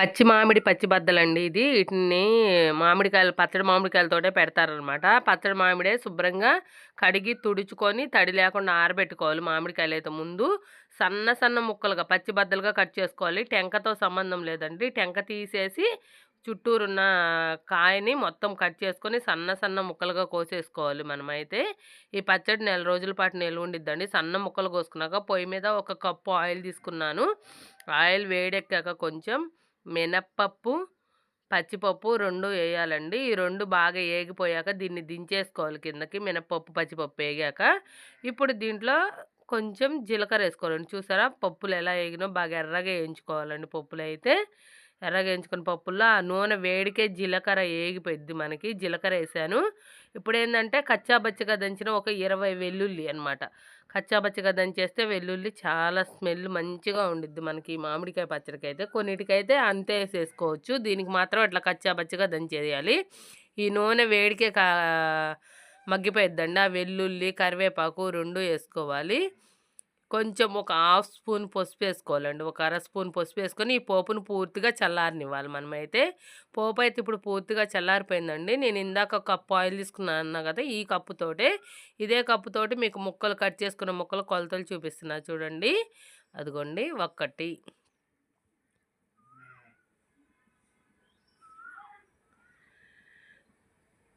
పచ్చి మామిడి పచ్చి బద్దలండి ఇది. వీటిని మామిడికాయలు పచ్చడి మామిడికాయలతోటే పెడతారనమాట. పచ్చడి మామిడే శుభ్రంగా కడిగి తుడుచుకొని తడి లేకుండా ఆరబెట్టుకోవాలి. మామిడికాయలైతే ముందు సన్న సన్న ముక్కలుగా పచ్చి బద్దలుగా కట్ చేసుకోవాలి. టెంకతో సంబంధం లేదండి. టెంక తీసేసి చుట్టూరున్న కాయని మొత్తం కట్ చేసుకొని సన్న సన్న ముక్కలుగా కోసేసుకోవాలి మనమైతే. ఈ పచ్చడి నెల రోజుల పాటు నిల్వ ఉండిద్దండి. సన్న ముక్కలు కోసుకున్నాక పొయ్యి మీద ఒక కప్పు ఆయిల్ తీసుకున్నాను. ఆయిల్ వేడెక్కాక కొంచెం మినప్పప్పు, పచ్చిపప్పు 2 ఎయ్యాలండి. ఈ 2 బాగా ఏగిపోయాక దీన్ని దించేసుకోవాలి కిందకి. మినప్పప్పు, పచ్చిపప్పు ఏగాక. ఇప్పుడు దీంట్లో కొంచెం జీలకర్ర ఏసుకోవాలండి. చూసారా పప్పులు ఎలా ఏగినాయో బాగా ఎర్రగా ఏయించుకోవాలండి పప్పులైతే. ఎర్రగా ఏయించుకున్న పప్పుల్లో ఆ నూనె వేడికే జీలకర్ర ఏగిపోయిద్ది మనకి. జీలకర్ర ఏసాను. ఇప్పుడేందంటే కచ్చా బచ్చగా దంచిన ఒక 20 వెల్లుల్లి అనమాట. కచ్చా బచ్చగా దంచేస్తే వెల్లుల్లి చాలా స్మెల్ మంచిగా ఉండిద్ది మనకి ఈ మామిడికాయ పచ్చడికైతే. కొన్నిటికైతే అంతే ఏసేసుకోవచ్చు. దీనికి మాత్రం అట్లా కచ్చా బచ్చగా దంచేయాలి. ఈ నూనె వేడికే మగ్గిపోయిద్దండి. ఆ వెల్లుల్లి, కరివేపాకు 2 ఏసుకోవాలి. కొంచెం ఒక హాఫ్ స్పూన్ పసుపేసుకోవాలండి. ఒక అర స్పూన్ పసుపేసుకొని ఈ పోపును పూర్తిగా చల్లారనివ్వాలి మనమైతే. పోపయితే ఇప్పుడు పూర్తిగా చల్లారిపోయిందండి. నేను ఇందాక కప్పు ఆయిల్ తీసుకున్నా అన్నా కదా! ఈ కప్పుతోటే ఇదే కప్పుతోటి మీకు ముక్కలు కట్ చేసుకున్న ముక్కలు కొలతలు చూపిస్తున్నా చూడండి. అదిగోండి 1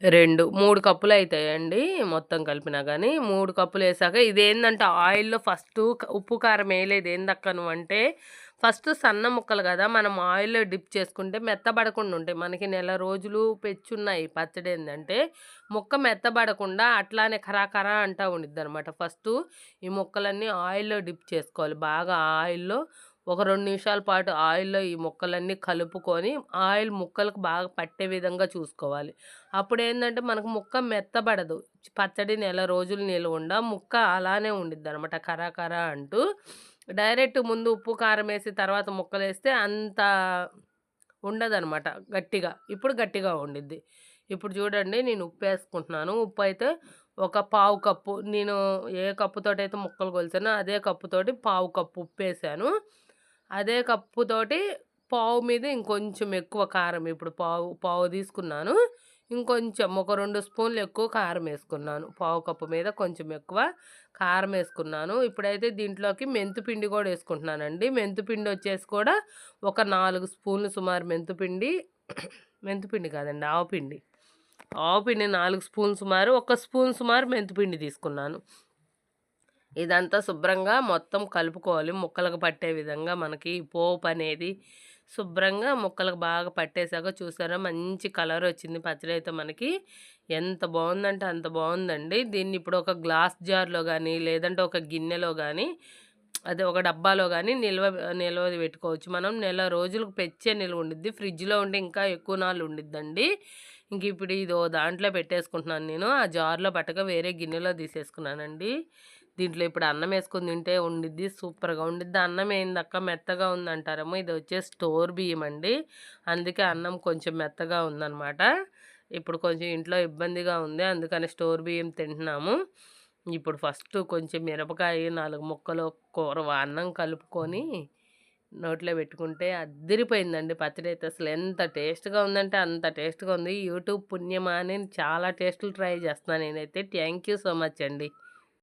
2, 3 కప్పులయితాయండి మొత్తం కలిపినా గానీ. 3 కప్పులేసాక ఇదేందంటే ఆయిల్‌లో ఫస్టు ఉప్పు, కారం ఏయలేదు. ఏందక్కా నువ్వంటే, ఫస్ట్ సన్న ముక్కలు గదా! మనం ఆయిల్‌లో డిప్ చేసుకుంటే మెత్తబడకుండా ఉంటాయి. మనకి నెల రోజులు పెచ్చున్నాయి. పచ్చడేందంటే, ముక్క మెత్తబడకుండా అట్లానే కరా అంటా ఉండిద్దనమాట. ఫస్టు ఈ ముక్కలన్నీ ఆయిల్‌లో డిప్ చేసుకోవాలి. బాగా ఆయిల్‌లో ఒక 2 నిమిషాల పాటు ఆయిల్‌లో ఈ ముక్కలన్నీ కలుపుకొని, ఆయిల్ ముక్కలకు బాగా పట్టే విధంగా చూసుకోవాలి. అప్పుడేందంటే మనకు ముక్క మెత్తబడదు. పచ్చడి నెల రోజులు నిలవుండ ముక్క అలానే ఉండిద్దనమాట కరా అంటూ. డైరెక్ట్ ముందు ఉప్పు, కారమేసి తర్వాత ముక్కలేస్తే అంత ఉండదనమాట గట్టిగా. ఇప్పుడు గట్టిగా ఉండిద్ది. ఇప్పుడు చూడండి నేను ఉప్పేసుకుంటున్నాను. ఉప్పయితే ఒక పావు కప్పు నేను ఏ కప్పుతోటైతే ముక్కలు కొలిచానో అదే కప్పుతోటి పావు కప్పు ఉప్పేసాను. అదే కప్పుతోటి పావు మీద ఇంకొంచెం ఎక్కువ కారం ఇప్పుడు పావు తీసుకున్నాను. ఇంకొంచెం ఒక 2 స్పూన్లు ఎక్కువ కారమేసుకున్నాను. పావు కప్పు మీద కొంచెం ఎక్కువ కారమేసుకున్నాను. ఇప్పుడైతే దీంట్లోకి మెంతుపిండి గూడా యేసుకుంటున్నానండి. మెంతుపిండొచ్చేసి కూడా ఒక 4 స్పూన్లు సుమారు మెంతుపిండి మెంతుపిండి కాదండి ఆవపిండి. ఆవపిండి 4 స్పూన్లు సుమారు, ఒక స్పూన్ సుమారు మెంతుపిండి తీసుకున్నాను. ఇదంతా శుభ్రంగా మొత్తం కలుపుకోవాలి. ముక్కలకు పట్టే విధంగా మనకి పోపనేది శుభ్రంగా ముక్కలకు బాగా పట్టేసాక చూసారా మంచి కలరొచ్చింది పచ్చడైతే మనకి. ఎంత బావుందంటే అంత బావుందండి. దీన్ని ఇప్పుడు ఒక గ్లాస్ జార్‌లో గానీ, లేదంటే ఒక గిన్నెలో గానీ, అదే ఒక డబ్బాలో గానీ నిల్వది పెట్టుకోవచ్చు. మనం నెల రోజులకు పెచ్చే నిల్వ ఉండిద్ది. ఫ్రిడ్జ్‌లో ఉంటే ఇంకా ఎక్కువ నాళ్ళు ఉండిద్దండి. ఇంక ఇప్పుడు ఇదో దాంట్లో పెట్టేసుకుంటున్నాను నేను. ఆ జార్‌లో పట్టక వేరే గిన్నెలో తీసేసుకున్నానండి. దీంట్లో ఇప్పుడు అన్నం ఏసుకొని తింటే ఉండిద్ది. సూపర్‌గా ఉండిద్ది. అన్నం ఏందక్కా మెత్తగా ఉందంటారేమో, ఇది వచ్చేసి స్టోర్ బియ్యం అండి. అందుకే అన్నం కొంచెం మెత్తగా ఉందనమాట. ఇప్పుడు కొంచెం ఇంట్లో ఇబ్బందిగా ఉంది. అందుకని స్టోర్ బియ్యం తింటున్నాము. ఇప్పుడు ఫస్ట్ కొంచెం మిరపకాయ 4 ముక్కలు కూర అన్నం కలుపుకొని నోట్లో పెట్టుకుంటే అద్దిరిపోయిందండి పచ్చడైతే. అసలు ఎంత టేస్ట్‌గా ఉందంటే అంత టేస్ట్‌గా ఉంది. యూట్యూబ్ పుణ్యమా అని చాలా టేస్టులు ట్రై చేస్తున్నా నేనైతే. థ్యాంక్ యూ సో మచ్ అండి.